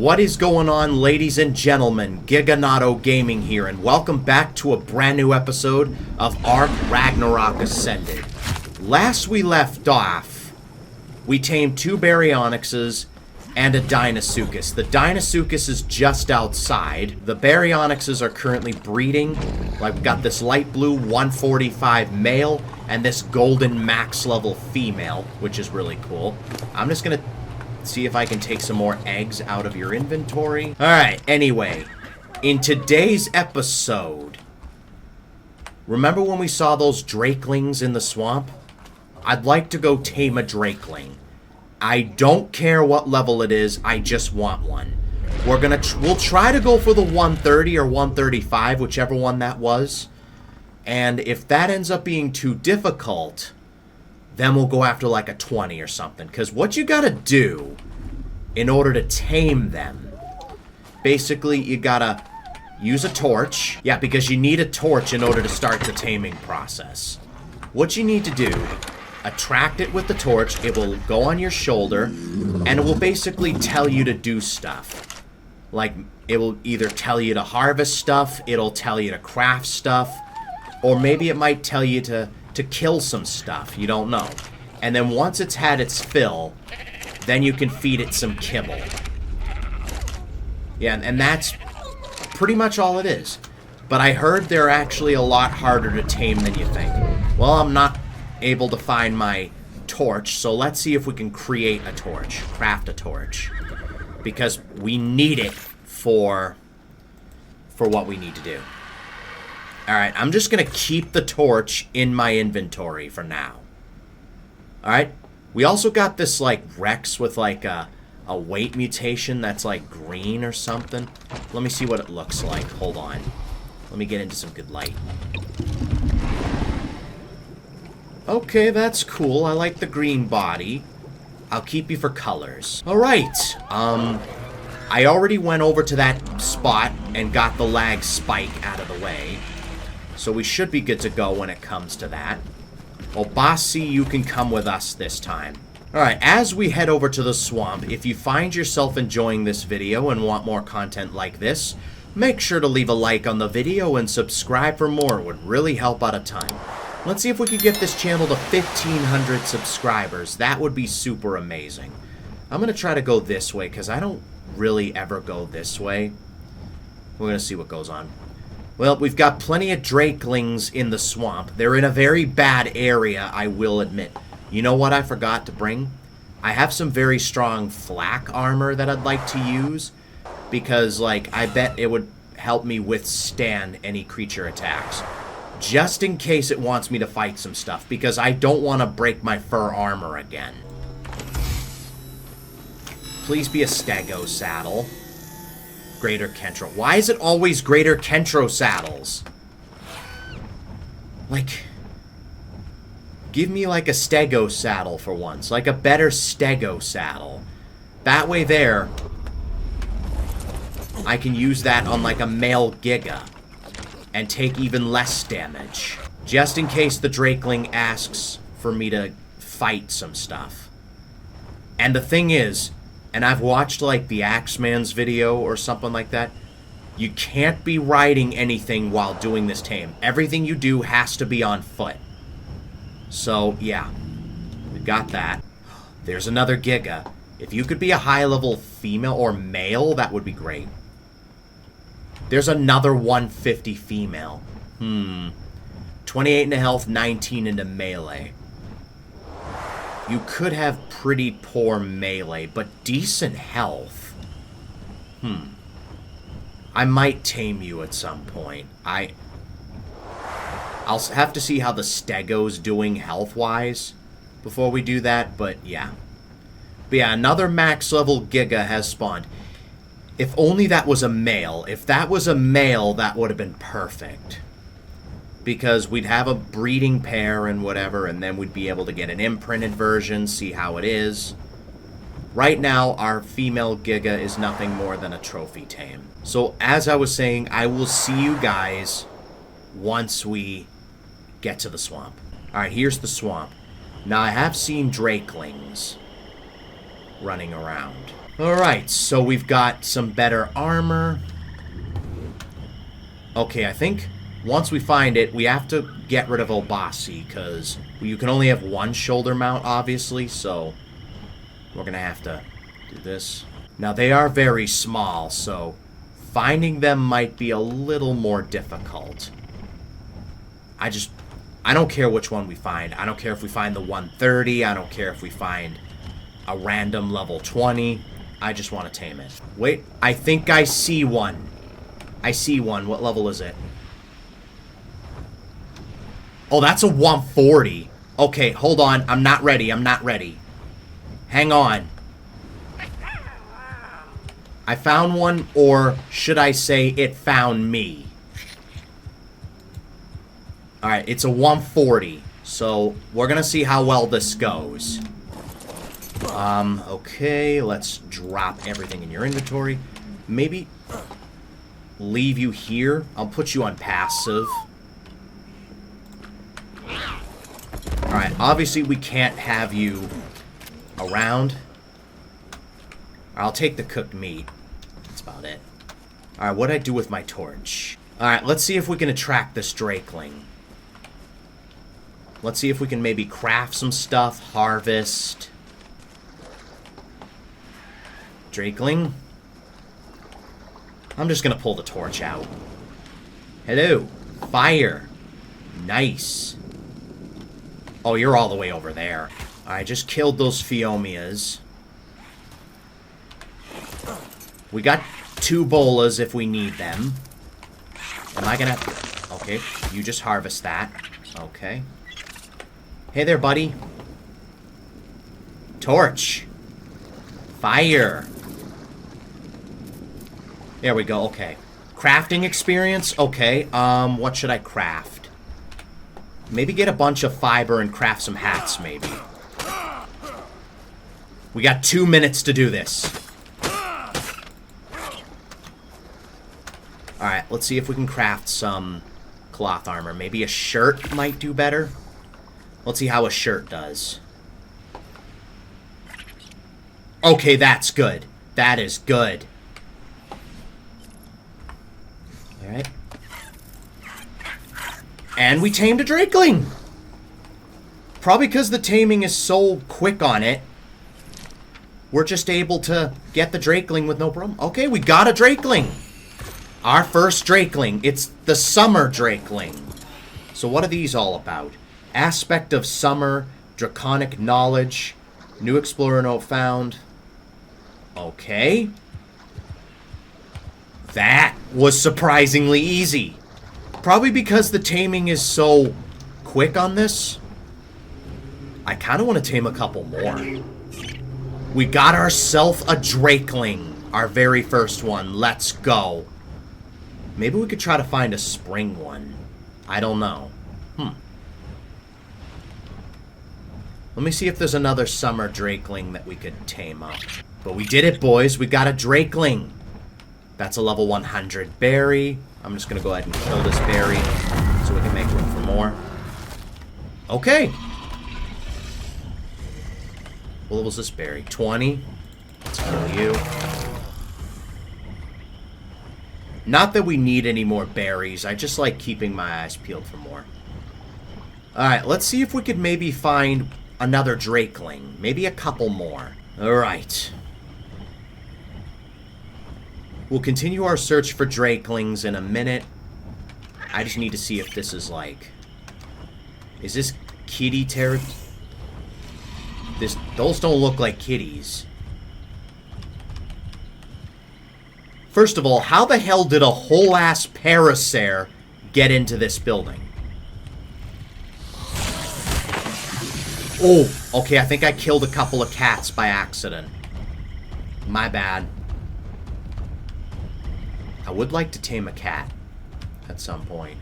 What is going on, ladies and gentlemen? Giganato Gaming here, and welcome back to a brand new episode of Ragnarok Ascended. Last we left off, we tamed 2 Baryonyxes and a Deinosuchus. The Deinosuchus is just outside. The Baryonyxes are currently breeding. Like, we've got this light blue 145 male and this golden max level female, which is really cool. I'm just gonna see if I can take some more eggs out of your inventory. Alright, anyway, in today's episode, remember when we saw those Drakelings in the swamp? I'd like to go tame a Drakeling. I don't care what level it is, I just want one. We'll try to go for the 130 or 135, whichever one that was. And if that ends up being too difficult, then we'll go after like a 20 or something. Because what you gotta do in order to tame them, basically you gotta use a torch. Yeah, because you need a torch in order to start the taming process. What you need to do, attract it with the torch, it will go on your shoulder, and it will basically tell you to do stuff. Like, it will either tell you to harvest stuff, it'll tell you to craft stuff, or maybe it might tell you to kill some stuff, you don't know. And then once it's had its fill, then you can feed it some kibble. Yeah, and that's pretty much all it is. But I heard they're actually a lot harder to tame than you think. Well, I'm not able to find my torch, so let's see if we can create a torch, craft a torch. Because we need it for what we need to do. Alright, I'm just going to keep the torch in my inventory for now. Alright, we also got this, like, Rex with, like, a weight mutation that's, like, green or something. Let me see what it looks like. Hold on. Let me get into some good light. Okay, that's cool. I like the green body. I'll keep you for colors. Alright, I already went over to that spot and got the lag spike out of the way. So we should be good to go when it comes to that. Well, Bossy, you can come with us this time. Alright, as we head over to the swamp, if you find yourself enjoying this video and want more content like this, make sure to leave a like on the video and subscribe for more. It would really help out a ton. Let's see if we can get this channel to 1,500 subscribers. That would be super amazing. I'm going to try to go this way because I don't really ever go this way. We're going to see what goes on. Well, we've got plenty of Drakelings in the swamp. They're in a very bad area, I will admit. You know what I forgot to bring? I have some very strong flak armor that I'd like to use. Because, like, I bet it would help me withstand any creature attacks. Just in case it wants me to fight some stuff. Because I don't want to break my fur armor again. Please be a Stego saddle. Greater Kentro. Why is it always Greater Kentro saddles? Like, give me like a Stego saddle for once. Like a better Stego saddle. That way there, I can use that on like a male Giga. And take even less damage. Just in case the Drakeling asks for me to fight some stuff. And the thing is, and I've watched, like, the Axeman's video or something like that. You can't be riding anything while doing this tame. Everything you do has to be on foot. So, yeah. We got that. There's another Giga. If you could be a high-level female or male, that would be great. There's another 150 female. 28 into health, 19 into melee. You could have pretty poor melee, but decent health. I might tame you at some point. I'll have to see how the Stego's doing health-wise before we do that, but yeah. But yeah, another max level Giga has spawned. If only that was a male. If that was a male, that would have been perfect. Because we'd have a breeding pair and whatever, and then we'd be able to get an imprinted version, see how it is. Right now, our female Giga is nothing more than a trophy tame. So, as I was saying, I will see you guys once we get to the swamp. Alright, here's the swamp. Now, I have seen Drakelings running around. Alright, so we've got some better armor. Okay, I think once we find it, we have to get rid of Obasi, because you can only have one shoulder mount, obviously, so we're going to have to do this. Now, they are very small, so finding them might be a little more difficult. I don't care which one we find. I don't care if we find the 130. I don't care if we find a random level 20. I just want to tame it. Wait, I think I see one. I see one. What level is it? Oh, that's a 140. Okay, hold on. I'm not ready. I'm not ready. Hang on. I found one, or should I say it found me? Alright, it's a 140. So, we're gonna see how well this goes. Okay, let's drop everything in your inventory. Maybe leave you here. I'll put you on passive. Alright, obviously we can't have you around. I'll take the cooked meat. That's about it. Alright, what'd I do with my torch? Alright, let's see if we can attract this Drakeling. Let's see if we can maybe craft some stuff, harvest. Drakeling? I'm just gonna pull the torch out. Hello. Fire. Nice. Oh, you're all the way over there. I just killed those Phiomias. We got 2 bolas if we need them. Am I gonna... Okay, you just harvest that. Okay. Hey there, buddy. Torch. Fire. There we go, okay. Crafting experience? Okay, what should I craft? Maybe get a bunch of fiber and craft some hats, maybe. We got 2 minutes to do this. Alright, let's see if we can craft some cloth armor. Maybe a shirt might do better. Let's see how a shirt does. Okay, that's good. That is good. Alright. And we tamed a Drakeling! Probably because the taming is so quick on it, we're just able to get the Drakeling with no problem. Okay, we got a Drakeling! Our first Drakeling. It's the summer Drakeling. So what are these all about? Aspect of summer, draconic knowledge, new explorer note found. Okay. That was surprisingly easy. Probably because the taming is so quick on this. I kind of want to tame a couple more. We got ourselves a Drakeling. Our very first one. Let's go. Maybe we could try to find a spring one. I don't know. Let me see if there's another summer Drakeling that we could tame up. But we did it, boys. We got a Drakeling. That's a level 100 berry. I'm just going to go ahead and kill this berry so we can make room for more. Okay. What level's this berry? 20. Let's kill you. Not that we need any more berries. I just like keeping my eyes peeled for more. Alright, let's see if we could maybe find another Drakeling. Maybe a couple more. Alright. We'll continue our search for Drakelings in a minute. I just need to see if this is like... Is this kitty territory? Those don't look like kitties. First of all, how the hell did a whole-ass Parasaur get into this building? Oh, okay, I think I killed a couple of cats by accident. My bad. I would like to tame a cat at some point.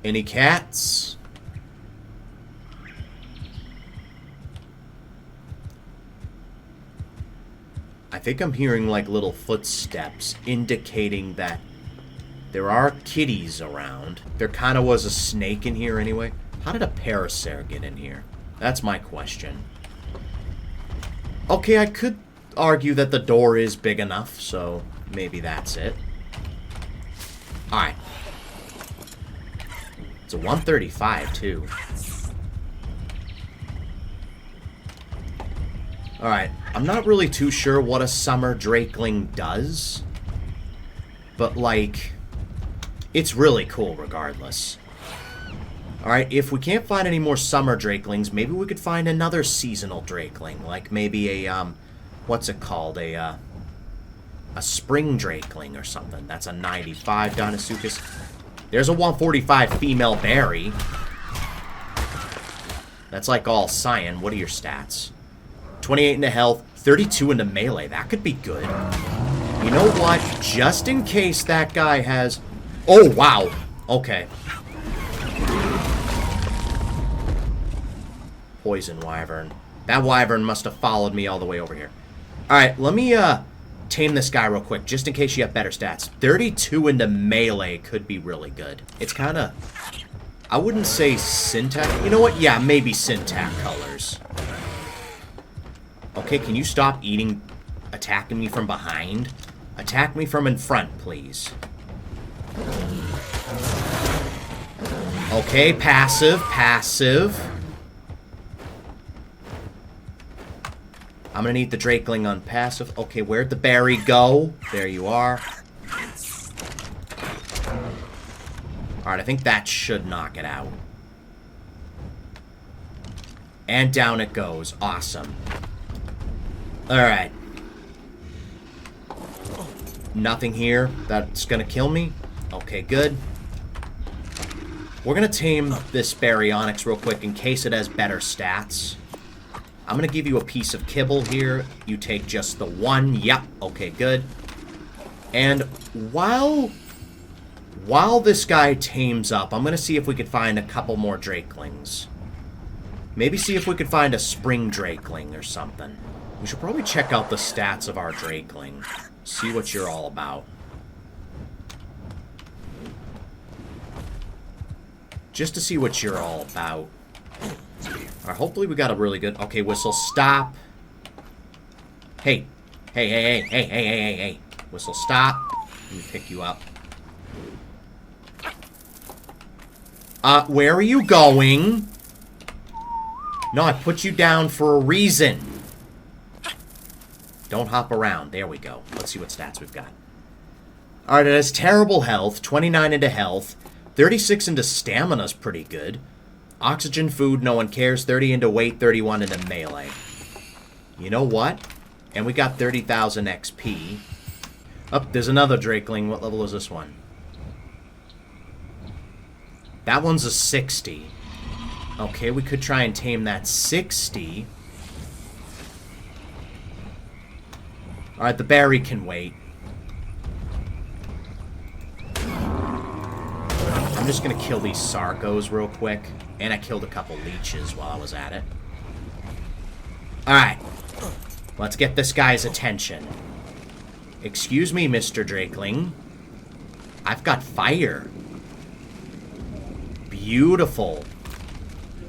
Any cats? I think I'm hearing like little footsteps indicating that There are kitties around. There kind of was a snake in here anyway. How did a parasaur get in here? That's my question. Okay, I could argue that the door is big enough, so maybe that's it. Alright. It's a 135, too. Alright, I'm not really too sure what a summer drakeling does. But, like, it's really cool regardless. Alright, if we can't find any more summer drakelings, maybe we could find another seasonal drakeling. Like maybe a, what's it called? A spring drakeling or something. That's a 95 Dinosuchus. There's a 145 female berry. That's like all cyan. What are your stats? 28 into health, 32 into melee. That could be good. You know what? Just in case that guy has... Oh, wow. Okay. Poison wyvern. That wyvern must have followed me all the way over here. Alright, let me tame this guy real quick, just in case you have better stats. 32 into melee could be really good. It's kind of... I wouldn't say syntax. You know what? Yeah, maybe syntax colors. Okay, can you stop attacking me from behind? Attack me from in front, please. Okay, passive, passive. I'm gonna need the Drakeling on passive. Okay, where'd the berry go? There you are. Alright, I think that should knock it out. And down it goes. Awesome. Alright. Nothing here that's gonna kill me. Okay, good. We're gonna tame this Baryonyx real quick in case it has better stats. I'm gonna give you a piece of kibble here. You take just the one. Yep. Okay, good. And while this guy tames up, I'm gonna see if we could find a couple more Drakelings. Maybe see if we could find a spring Drakeling or something. We should probably check out the stats of our Drakeling. See what you're all about. Just to see what you're all about. Alright, hopefully we got a really good... Okay, whistle, stop. Hey. Hey, hey, hey, hey, hey, hey, hey, hey. Whistle, stop. Let me pick you up. Where are you going? No, I put you down for a reason. Don't hop around. There we go. Let's see what stats we've got. Alright, it has terrible health. 29 into health. 36 into stamina's pretty good. Oxygen, food, no one cares. 30 into weight, 31 into melee. You know what? And we got 30,000 XP. Oh, there's another Drakeling. What level is this one? That one's a 60. Okay, we could try and tame that 60. Alright, the berry can wait. I'm just gonna kill these Sarcos real quick. And I killed a couple leeches while I was at it. Alright. Let's get this guy's attention. Excuse me, Mr. Drakeling. I've got fire. Beautiful.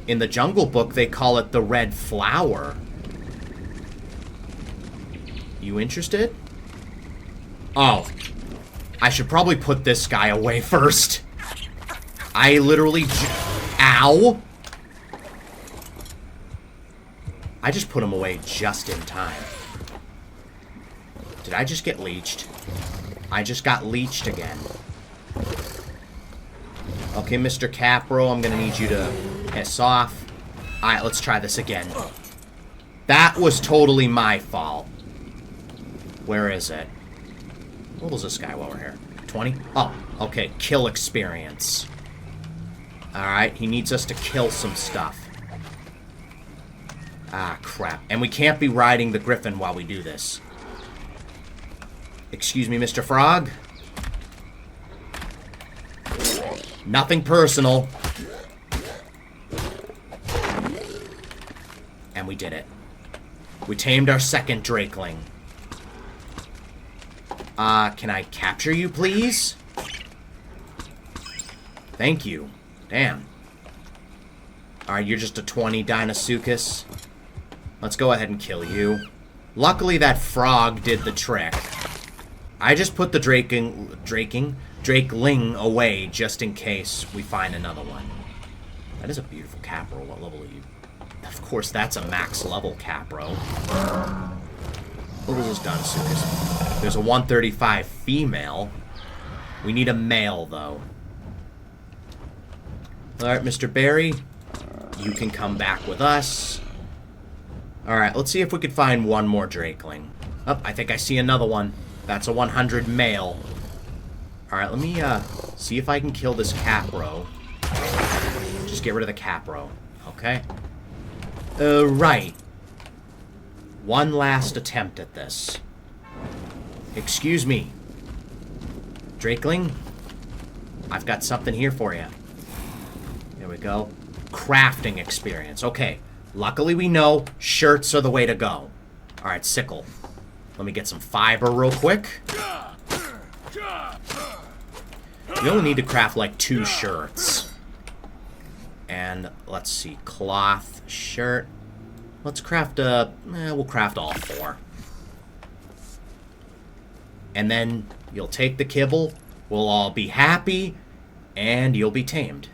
In the Jungle Book, they call it the red flower. You interested? Oh. I should probably put this guy away first. I literally... Ow! I just put him away just in time. Did I just get leeched? I just got leeched again. Okay, Mr. Capro, I'm gonna need you to piss off. Alright, let's try this again. That was totally my fault. Where is it? What was this guy while we're here? 20? Oh, okay. Kill experience. Alright, he needs us to kill some stuff. Ah, crap. And we can't be riding the griffin while we do this. Excuse me, Mr. Frog? Nothing personal. And we did it. We tamed our second Drakeling. Can I capture you, please? Thank you. Damn. Alright, you're just a 20, Dinosuchus. Let's go ahead and kill you. Luckily, that frog did the trick. I just put the Drakeling away just in case we find another one. That is a beautiful Capro. What level are you? Of course, that's a max level Capro. What was this Dinosuchus? There's a 135 female. We need a male, though. Alright, Mr. Barry. You can come back with us. Alright, let's see if we could find one more Drakeling. Oh, I think I see another one. That's a 100 male. Alright, let me see if I can kill this Capro. Just get rid of the Capro. Okay. Right. One last attempt at this. Excuse me. Drakeling? I've got something here for you. There we go. Crafting experience. Okay. Luckily we know shirts are the way to go. Alright, sickle. Let me get some fiber real quick. You only need to craft like 2 shirts. And let's see. Cloth, shirt. Let's craft we'll craft all 4. And then you'll take the kibble. We'll all be happy. And you'll be tamed.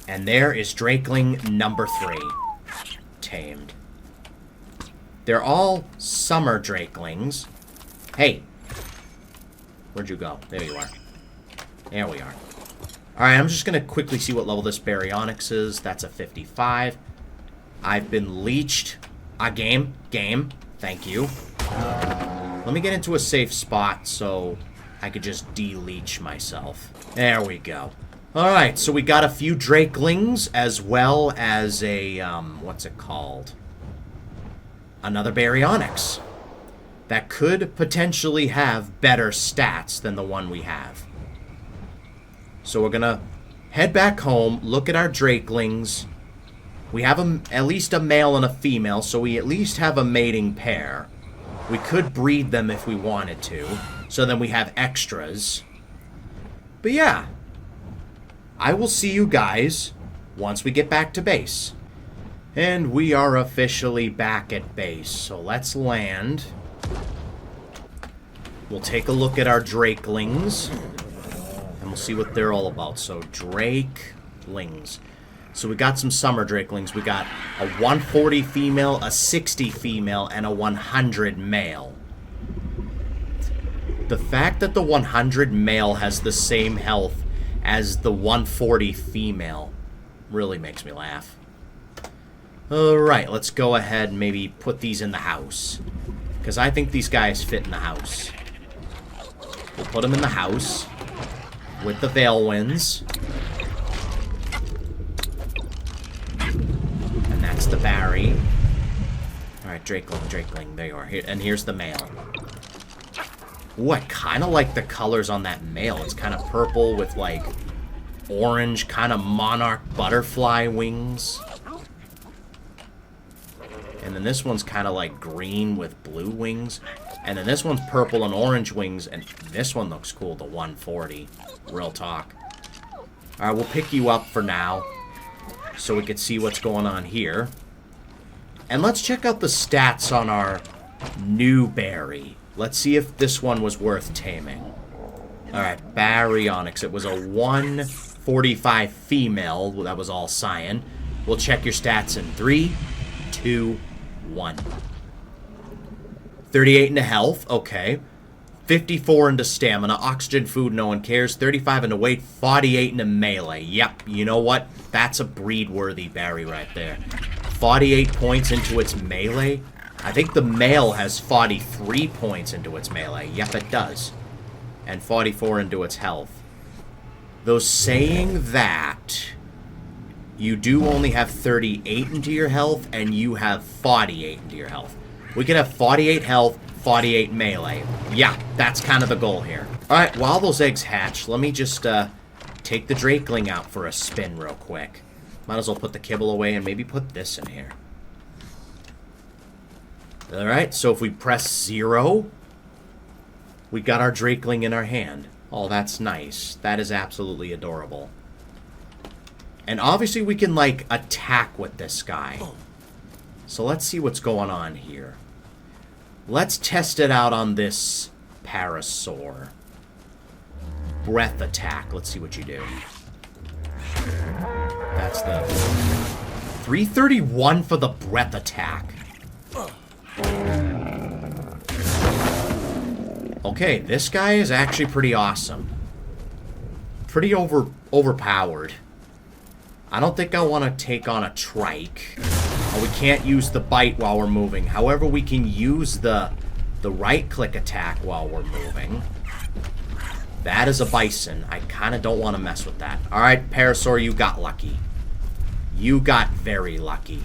And there is Drakeling number 3. Tamed. They're all summer Drakelings. Hey. Where'd you go? There you are. There we are. Alright, I'm just going to quickly see what level this Baryonyx is. That's a 55. I've been leeched. Game. Thank you. Let me get into a safe spot so I could just de-leech myself. There we go. Alright, so we got a few Drakelings as well as a, what's it called? Another Baryonyx. That could potentially have better stats than the one we have. So we're gonna head back home, look at our Drakelings. We have at least a male and a female, so we at least have a mating pair. We could breed them if we wanted to, so then we have extras. But yeah, I will see you guys once we get back to base. And we are officially back at base, so let's land. We'll take a look at our Drakelings. And we'll see what they're all about. So, Drakelings. So we got some summer Drakelings. We got a 140 female, a 60 female, and a 100 male. The fact that the 100 male has the same health as the 140 female really makes me laugh. Alright, let's go ahead and maybe put these in the house. Because I think these guys fit in the house. We'll put them in the house with the Veilwinds. And that's the Barry. Alright, Drakeling, there you are. And here's the male. Ooh, I kind of like the colors on that male. It's kind of purple with, like, orange, kind of monarch butterfly wings. And then this one's kind of like green with blue wings. And then this one's purple and orange wings. And this one looks cool, the 140. Real talk. Alright, we'll pick you up for now, so we can see what's going on here. And let's check out the stats on our new Barry. Let's see if this one was worth taming. Alright, Baryonyx. It was a 145 female. That was all cyan. We'll check your stats in 3, 2, 1. 38 into health. Okay. 54 into stamina. Oxygen, food, no one cares. 35 into weight. 48 into melee. Yep. You know what? That's a breed-worthy Barry right there. 48 points into its melee. I think the male has 43 points into its melee. Yep, it does. And 44 into its health. Though saying that, you do only have 38 into your health, and you have 48 into your health. We can have 48 health, 48 melee. Yeah, that's kind of the goal here. Alright, while those eggs hatch, let me just take the Drakeling out for a spin real quick. Might as well put the kibble away and maybe put this in here. Alright, so if we press 0, we got our Drakeling in our hand. Oh, that's nice. That is absolutely adorable. And obviously we can, like, attack with this guy. So let's see what's going on here. Let's test it out on this Parasaur. Breath attack. Let's see what you do. That's the 331 for the breath attack. Okay, this guy is actually pretty awesome. Pretty overpowered. I don't think I want to take on a trike. Oh, we can't use the bite while we're moving. However, we can use the right-click attack while we're moving. That is a bison. I kind of don't want to mess with that. Alright, Parasaur, you got lucky. You got very lucky.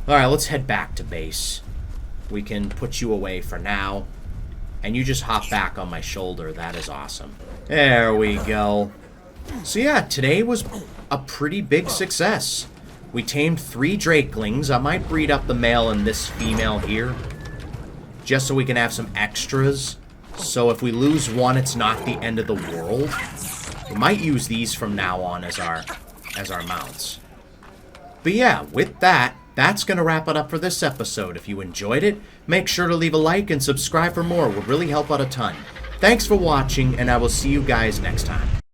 Alright, let's head back to base. We can put you away for now. And you just hop back on my shoulder. That is awesome. There we go. So yeah, today was a pretty big success. We tamed 3 Drakelings. I might breed up the male and this female here. Just so we can have some extras. So if we lose one, it's not the end of the world. We might use these from now on as our mounts. But yeah, with that, that's going to wrap it up for this episode. If you enjoyed it, make sure to leave a like and subscribe for more. It would really help out a ton. Thanks for watching, and I will see you guys next time.